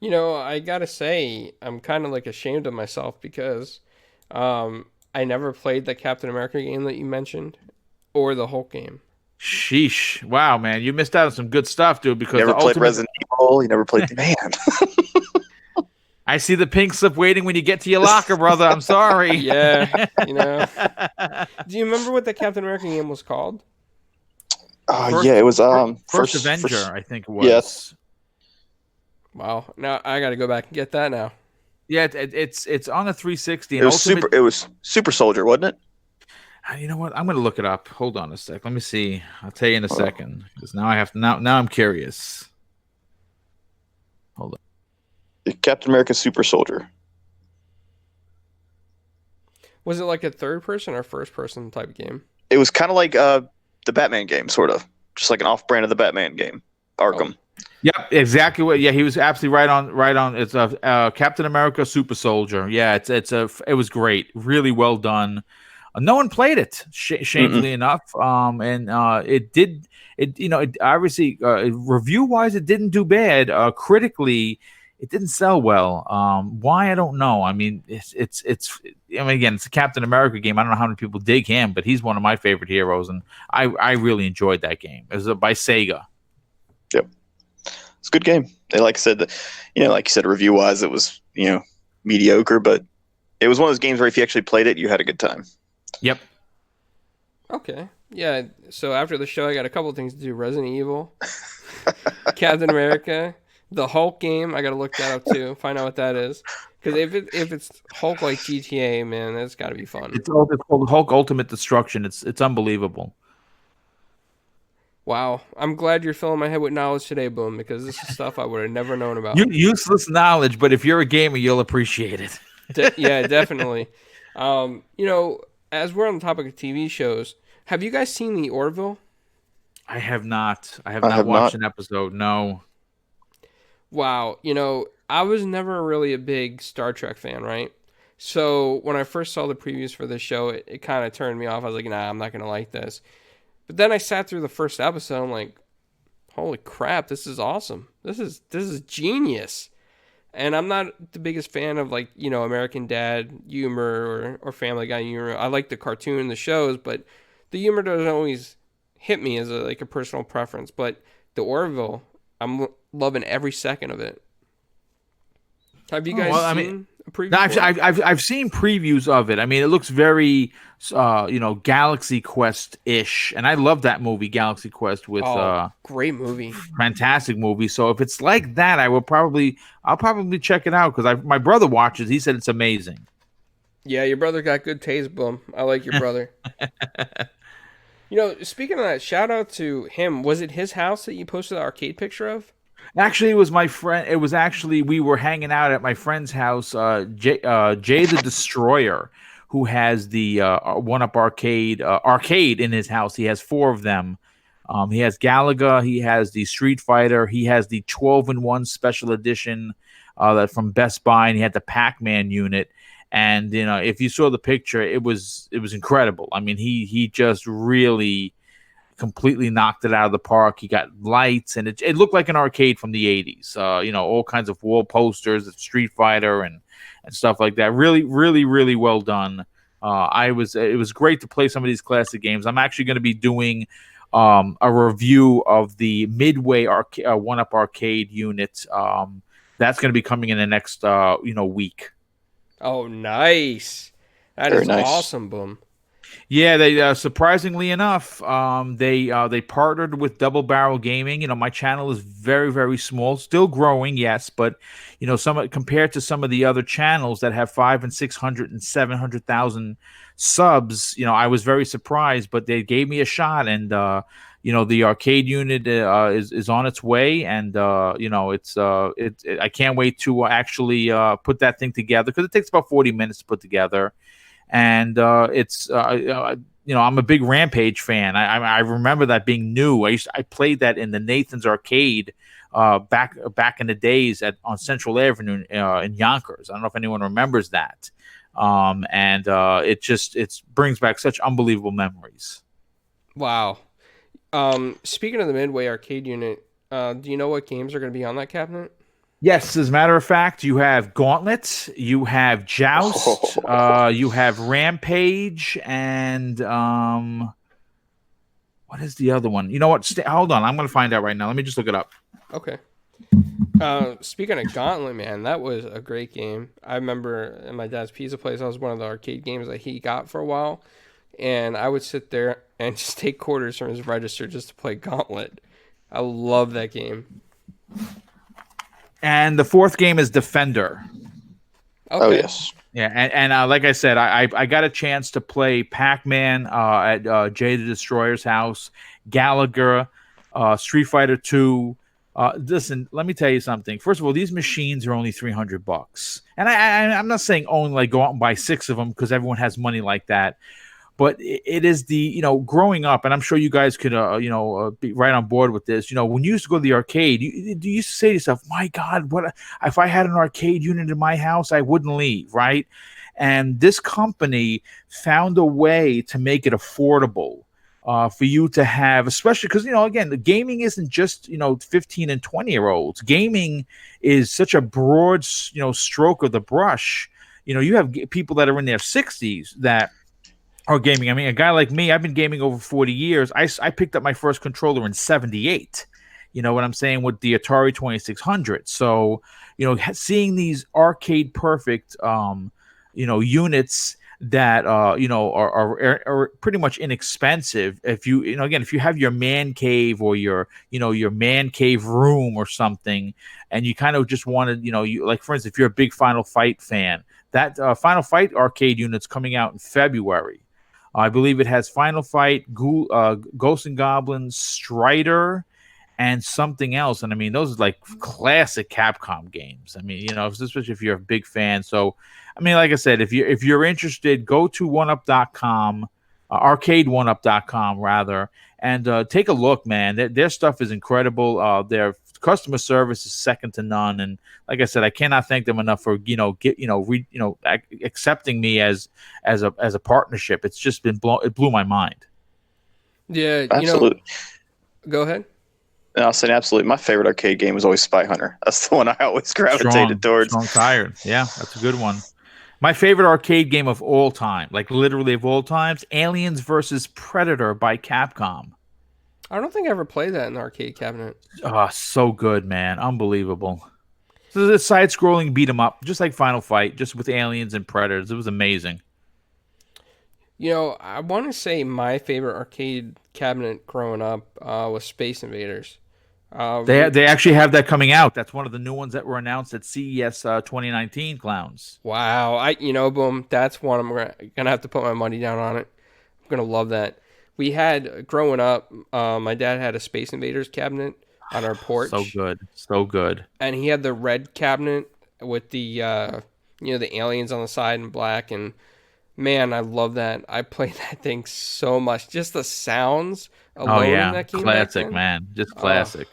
Speaker 1: I gotta say, I'm kind of like ashamed of myself because I never played the Captain America game that you mentioned, or the Hulk game.
Speaker 2: Sheesh! Wow, man, you missed out on some good stuff, dude. Because
Speaker 3: you never played Resident Evil. You never played Man.
Speaker 2: I see the pink slip waiting when you get to your locker, brother. I'm sorry.
Speaker 1: Yeah, Do you remember what the Captain America game was called?
Speaker 3: It was
Speaker 2: First Avenger, I think it was.
Speaker 3: Yes.
Speaker 1: Wow. Now I got to go back and get that now.
Speaker 2: Yeah, it's on the 360.
Speaker 3: It was Super Soldier, wasn't it?
Speaker 2: You know what? I'm going to look it up. Hold on a sec. Let me see. I'll tell you in a second, because now I have to. Now I'm curious. Hold on.
Speaker 3: Captain America Super Soldier.
Speaker 1: Was it like a third person or first person type of game?
Speaker 3: It was kind of like the Batman game, sort of, just like an off brand of the Batman game, Arkham.
Speaker 2: Oh. Yep, exactly. What? Yeah, he was absolutely right on. It's a Captain America Super Soldier. Yeah, it was great, really well done. No one played it, shamefully enough. It obviously review wise it didn't do bad. Critically, it didn't sell well. Why, I don't know. I mean, again, it's a Captain America game. I don't know how many people dig him, but he's one of my favorite heroes, and I really enjoyed that game. It was by Sega.
Speaker 3: Yep. It's a good game. They like you said, review wise, it was, mediocre, but it was one of those games where if you actually played it, you had a good time.
Speaker 2: Yep.
Speaker 1: Okay. Yeah. So after the show, I got a couple of things to do. Resident Evil, Captain America, the Hulk game. I got to look that up too. Find out what that is. Because if it's Hulk like GTA, man, that's got to be fun.
Speaker 2: It's called Hulk Ultimate Destruction. It's unbelievable.
Speaker 1: Wow. I'm glad you're filling my head with knowledge today, Boom, because this is stuff I would have never known about.
Speaker 2: Useless knowledge, but if you're a gamer, you'll appreciate it.
Speaker 1: Yeah, definitely. As we're on the topic of TV shows, have you guys seen the Orville?
Speaker 2: I have not. I have not watched an episode. No.
Speaker 1: Wow. I was never really a big Star Trek fan, right? So when I first saw the previews for this show, it kind of turned me off. I was like, nah, I'm not going to like this. But then I sat through the first episode. I'm like, holy crap, this is awesome. This is genius. And I'm not the biggest fan of American Dad humor or Family Guy humor. I like the cartoon, the shows, but the humor doesn't always hit me as a personal preference. But the Orville, I'm loving every second of it. Have you guys seen a preview?
Speaker 2: I've seen previews of it. I mean, it looks very Galaxy Quest-ish, and I love that movie, Galaxy Quest, with
Speaker 1: great movie,
Speaker 2: fantastic movie. So if it's like that, I'll probably check it out, because my brother watches. He said it's amazing.
Speaker 1: Yeah, your brother got good taste, Boom. I like your brother. Speaking of that, shout out to him. Was it his house that you posted the arcade picture of?
Speaker 2: Actually, it was my friend. It was actually we were hanging out at my friend's house. Jay the Destroyer, who has the One Up arcade in his house. He has four of them. He has Galaga. He has the Street Fighter. He has the 12-in-1 special edition that from Best Buy, and he had the Pac-Man unit. And if you saw the picture, it was incredible. I mean, he just really completely knocked it out of the park. He got lights, and it looked like an arcade from the 80s. All kinds of wall posters of Street Fighter and stuff like that. Really, really, really well done. It was great to play some of these classic games. I'm actually going to be doing a review of the Midway One Up arcade unit. That's going to be coming in the next week.
Speaker 1: Oh, nice. That
Speaker 3: Very
Speaker 1: is
Speaker 3: nice.
Speaker 1: awesome, Boom.
Speaker 2: Yeah, they surprisingly enough, they partnered with Double Barrel Gaming. My channel is very very small, still growing, yes, but some compared to some of the other channels that have 500 and 700,000 subs, I was very surprised, but they gave me a shot, and the arcade unit is on its way, and I can't wait to actually put that thing together because it takes about 40 minutes to put together. And I'm a big Rampage fan. I remember that being new. I played that in the Nathan's Arcade back in the days on Central Avenue in Yonkers. I don't know if anyone remembers that. And it brings back such unbelievable memories.
Speaker 1: Wow. Speaking of the Midway arcade unit, do you know what games are going to be on that cabinet?
Speaker 2: Yes, as a matter of fact, you have Gauntlet, you have Joust, you have Rampage, and what is the other one? You know what? Hold on, I'm going to find out right now. Let me just look it up.
Speaker 1: Okay. Speaking of Gauntlet, man, that was a great game. I remember in my dad's pizza place, that was one of the arcade games that he got for a while, and I would sit there and just take quarters from his register just to play Gauntlet. I love that game.
Speaker 2: And the fourth game is Defender.
Speaker 1: Okay.
Speaker 3: Oh yes.
Speaker 2: Yeah, and like I said, I got a chance to play Pac-Man at Jay the Destroyer's house, Gallagher, Street Fighter 2. Listen, let me tell you something. First of all, these machines are only $300, and I'm not saying only like go out and buy 6 of them because everyone has money like that. But it is growing up, and I'm sure you guys could be right on board with this. When you used to go to the arcade, you used to say to yourself, "My God, what if I had an arcade unit in my house? I wouldn't leave." Right? And this company found a way to make it affordable for you to have, especially because again, the gaming isn't just 15 and 20-year-olds. Gaming is such a broad stroke of the brush. You have people that are in their 60s that or gaming. I mean, a guy like me, I've been gaming over 40 years. I picked up my first controller in 78. You know what I'm saying? With the Atari 2600. So, seeing these arcade perfect, units that, are pretty much inexpensive. If again, if you have your man cave or your man cave room or something, and you kind of just wanted, like, for instance, if you're a big Final Fight fan, that Final Fight arcade unit's coming out in February. I believe it has Final Fight, Ghosts and Goblins, Strider, and something else. And I mean, those are like classic Capcom games. I mean, especially if you're a big fan. So, I mean, like I said, if you're interested, go to oneup.com, arcade1up.com rather, and take a look, man. Their stuff is incredible. Their customer service is second to none, and like I said, I cannot thank them enough for accepting me as a partnership. It's just it blew my mind.
Speaker 1: Yeah,
Speaker 3: Absolutely.
Speaker 1: Go ahead.
Speaker 3: And I'll say absolutely. My favorite arcade game was always Spy Hunter. That's the one I always gravitated towards.
Speaker 2: Strong Tired. Yeah, that's a good one. My favorite arcade game of all time, like literally of all times, Aliens versus Predator by Capcom.
Speaker 1: I don't think I ever played that in the arcade cabinet.
Speaker 2: Oh, so good, man. Unbelievable. So the side-scrolling beat 'em up, just like Final Fight, just with aliens and predators. It was amazing.
Speaker 1: I want to say my favorite arcade cabinet growing up was Space Invaders.
Speaker 2: They actually have that coming out. That's one of the new ones that were announced at CES 2019. Clowns.
Speaker 1: Wow, Boom. That's one I'm gonna have to put my money down on it. I'm gonna love that. We had growing up, my dad had a Space Invaders cabinet on our porch.
Speaker 2: So good, so good.
Speaker 1: And he had the red cabinet with the the aliens on the side in black, and man, I love that. I played that thing so much. Just the sounds alone that came back
Speaker 2: classic,
Speaker 1: then.
Speaker 2: man, just classic.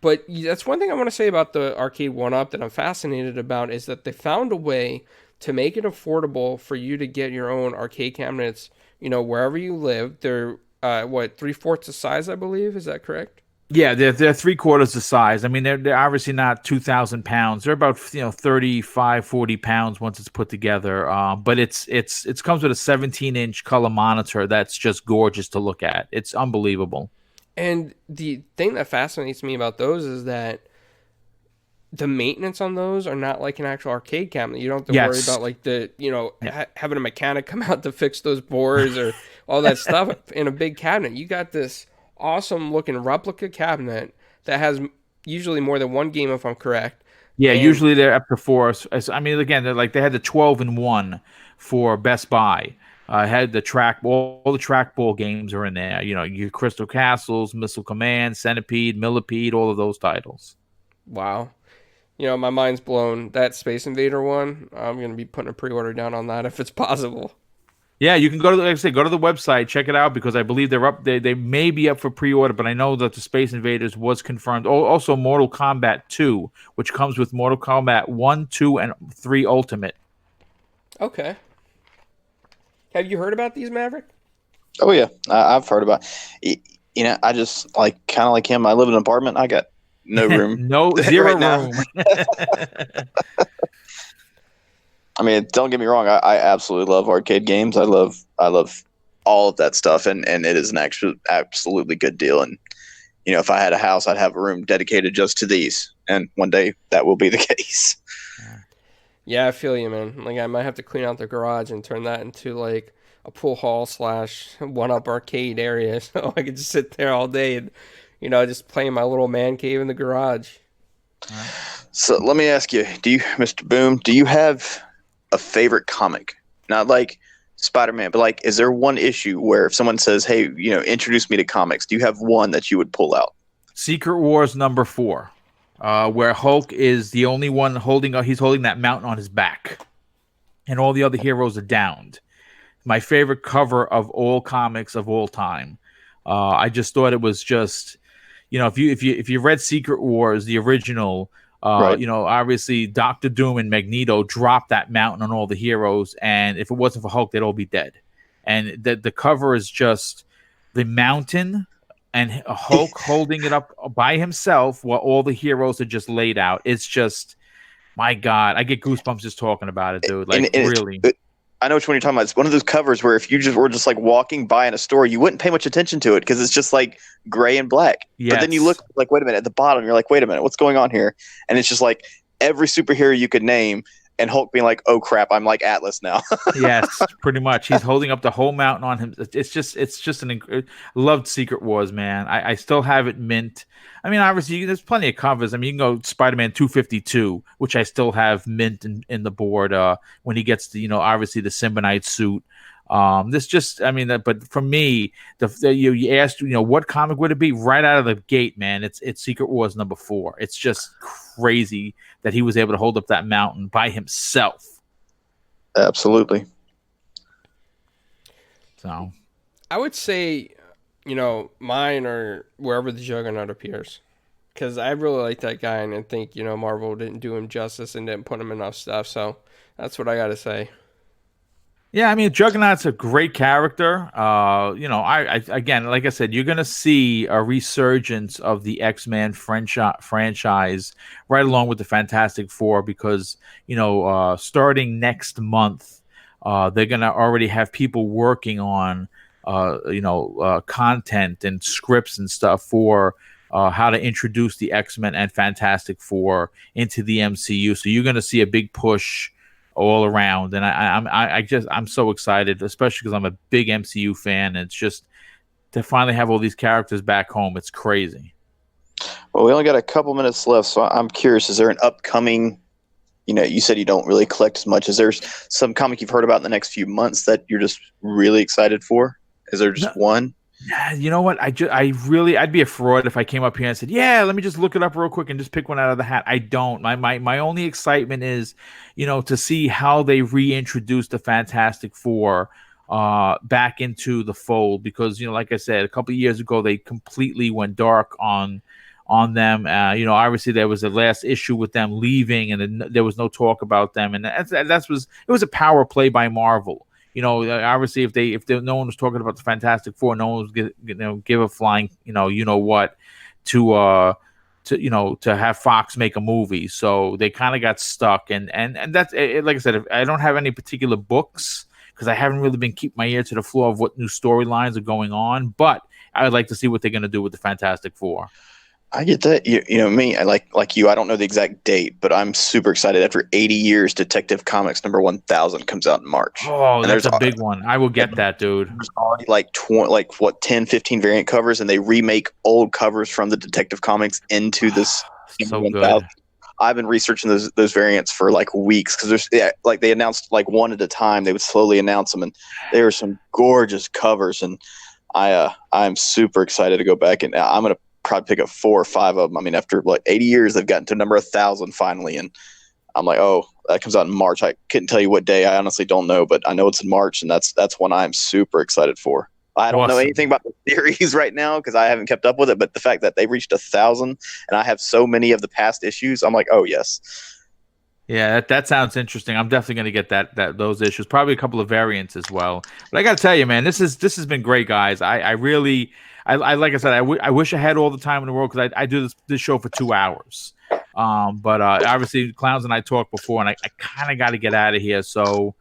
Speaker 1: But that's one thing I want to say about the arcade one-up that I'm fascinated about is that they found a way to make it affordable for you to get your own arcade cabinets, wherever you live. They're, 3/4 the size, I believe. Is that correct?
Speaker 2: Yeah, they're 3/4 the size. I mean, they're obviously not 2,000 pounds. They're about 35, 40 pounds once it's put together. But it comes with a 17-inch color monitor that's just gorgeous to look at. It's unbelievable.
Speaker 1: And the thing that fascinates me about those is that the maintenance on those are not like an actual arcade cabinet. You don't have to worry about like having a mechanic come out to fix those boards or all that stuff in a big cabinet. You got this awesome looking replica cabinet that has usually more than one game, if I'm correct.
Speaker 2: Yeah, usually they're up to 4. I mean, again, they had the 12-in-1 for Best Buy. Had the trackball, all the trackball games are in there. Your Crystal Castles, Missile Command, Centipede, Millipede, all of those titles.
Speaker 1: Wow. My mind's blown. That Space Invader one, I'm going to be putting a pre-order down on that if it's possible.
Speaker 2: Yeah, you can go to go to the website, check it out, because I believe they're up. They may be up for pre-order, but I know that the Space Invaders was confirmed. Also, Mortal Kombat 2, which comes with Mortal Kombat 1, 2, and 3 Ultimate.
Speaker 1: Okay. Have you heard about these, Maverick?
Speaker 3: Oh yeah, I've heard about. I just kind of like him. I live in an apartment. I got no room.
Speaker 2: Zero room.
Speaker 3: I mean, don't get me wrong. I absolutely love arcade games. I love all of that stuff, and it is an absolutely good deal. And if I had a house, I'd have a room dedicated just to these. And one day that will be the case.
Speaker 1: Yeah, I feel you, man. Like I might have to clean out the garage and turn that into like a pool hall / one-up arcade area, so I could just sit there all day and just play in my little man cave in the garage.
Speaker 3: So let me ask you, Mr. Boom, do you have a favorite comic? Not like Spider-Man, but like, is there one issue where if someone says, hey, introduce me to comics, do you have one that you would pull out?
Speaker 2: Secret Wars #4, where Hulk is the only one holding that mountain on his back, and all the other heroes are downed. My favorite cover of all comics of all time. I just thought it was just, if you read Secret Wars, the original,
Speaker 3: right.
Speaker 2: Obviously Dr. Doom and Magneto dropped that mountain on all the heroes, and if it wasn't for Hulk, they'd all be dead. And the cover is just the mountain and Hulk holding it up by himself while all the heroes are just laid out. It's just, my God, I get goosebumps just talking about it, dude. Like, really.
Speaker 3: I know which one you're talking about. It's one of those covers where if you were just like walking by in a store, you wouldn't pay much attention to it because it's just like gray and black.
Speaker 2: Yes.
Speaker 3: But then you look like, wait a minute, at the bottom, you're like, wait a minute, what's going on here? And it's just like every superhero you could name, and Hulk being like, oh crap, I'm like Atlas now.
Speaker 2: Yes, pretty much. He's holding up the whole mountain on him. It's just loved Secret Wars, man. I still have it mint. I mean, obviously, there's plenty of covers. I mean, you can go Spider-Man 252, which I still have mint in the board when he gets the, obviously the Symbionite suit. But for me, you asked, what comic would it be? Right out of the gate, man, it's Secret Wars #4. It's just crazy that he was able to hold up that mountain by himself.
Speaker 3: Absolutely.
Speaker 2: So,
Speaker 1: I would say, mine or wherever the Juggernaut appears, because I really like that guy, and I think Marvel didn't do him justice and didn't put him enough stuff. So that's what I got to say.
Speaker 2: Yeah, I mean, Juggernaut's a great character. I again, like I said, you're gonna see a resurgence of the X-Men franchise right along with the Fantastic Four because starting next month, they're gonna already have people working on content and scripts and stuff for how to introduce the X-Men and Fantastic Four into the MCU. So you're gonna see a big push all around, and I'm so excited, especially because I'm a big MCU fan. And it's just to finally have all these characters back home. It's crazy.
Speaker 3: Well, we only got a couple minutes left, so I'm curious. Is there an upcoming? You said you don't really collect as much. Is there some comic you've heard about in the next few months that you're just really excited for? Is there just
Speaker 2: No,
Speaker 3: one?
Speaker 2: you know what? I'd be a fraud if I came up here and said, "Yeah, let me just look it up real quick and just pick one out of the hat." I don't. My only excitement is, to see how they reintroduce the Fantastic Four back into the fold, because like I said, a couple of years ago they completely went dark on them. Obviously there was the last issue with them leaving, and then there was no talk about them, and it was a power play by Marvel. Obviously, if no one was talking about the Fantastic Four, no one was give a flying what to have Fox make a movie. So they kind of got stuck, and that's like I said, I don't have any particular books because I haven't really been keeping my ear to the floor of what new storylines are going on, but I would like to see what they're going to do with the Fantastic Four.
Speaker 3: I get that. Me. I like you. I don't know the exact date, but I'm super excited. After 80 years, Detective Comics number 1000 comes out in March.
Speaker 2: Oh,
Speaker 3: And
Speaker 2: that's a big one. I will get that, dude.
Speaker 3: there's already like 20, 10, 15 variant covers, and they remake old covers from the Detective Comics into this
Speaker 2: So
Speaker 3: number
Speaker 2: good.
Speaker 3: I've been researching those variants for like weeks because they announced like one at a time. They would slowly announce them, and there are some gorgeous covers. And I'm super excited to go back, and I'm gonna probably pick up 4 or 5 of them. I mean, after like 80 years, they've gotten to number 1000 finally, and I'm like, oh, that comes out in March. I couldn't tell you what day. I honestly don't know, but I know it's in March, and that's one I'm super excited for. I don't know
Speaker 2: Awesome.
Speaker 3: anything about the series right now because I haven't kept up with it, but the fact that they've reached 1000 and I have so many of the past issues, I'm like, oh yes.
Speaker 2: Yeah, that sounds interesting. I'm definitely going to get those issues, probably a couple of variants as well. But I got to tell you, man, this has been great, guys. I really, like I said, I wish I had all the time in the world because I do this show for 2 hours. But obviously, Clowns and I talked before, and I kind of got to get out of here. So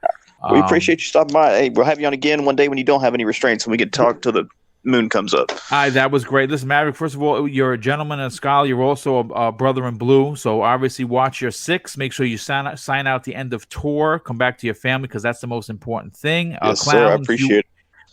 Speaker 3: We appreciate you stopping by. Hey, we'll have you on again one day when you don't have any restraints and we can talk till the moon comes up.
Speaker 2: that was great. Listen, Maverick, first of all, you're a gentleman and a scholar. You're also a brother in blue. So obviously watch your 6. Make sure you sign out the end of tour. Come back to your family because that's the most important thing.
Speaker 3: Yes, sir. I appreciate it.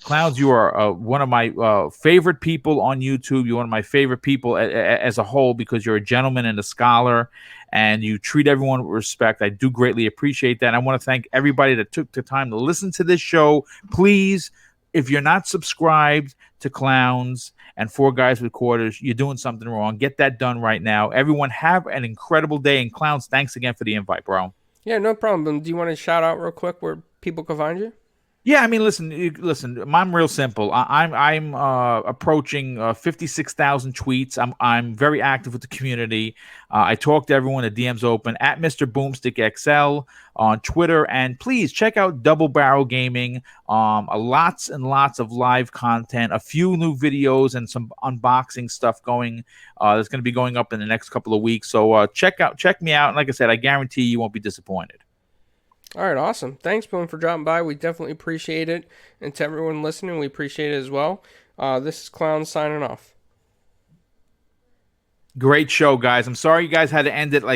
Speaker 2: Clowns, you are one of my favorite people on YouTube. You're one of my favorite people as a whole because you're a gentleman and a scholar, and you treat everyone with respect. I do greatly appreciate that. And I want to thank everybody that took the time to listen to this show. Please, if you're not subscribed to Clowns and 4 Guys with Quarters, you're doing something wrong. Get that done right now. Everyone have an incredible day. And Clowns, thanks again for the invite, bro.
Speaker 1: Yeah, no problem. Do you want to shout out real quick where people can find you?
Speaker 2: Yeah, I mean, listen. I'm real simple. I'm approaching 56,000 tweets. I'm very active with the community. I talk to everyone. The DM's open at Mr. Boomstick XL on Twitter, and please check out Double Barrel Gaming. Lots and lots of live content, a few new videos, and some unboxing stuff going. That's going to be going up in the next couple of weeks. So check me out. And like I said, I guarantee you won't be disappointed.
Speaker 1: All right, awesome. Thanks, Boom, for dropping by. We definitely appreciate it. And to everyone listening, we appreciate it as well. This is Clown signing off.
Speaker 2: Great show, guys. I'm sorry you guys had to end it like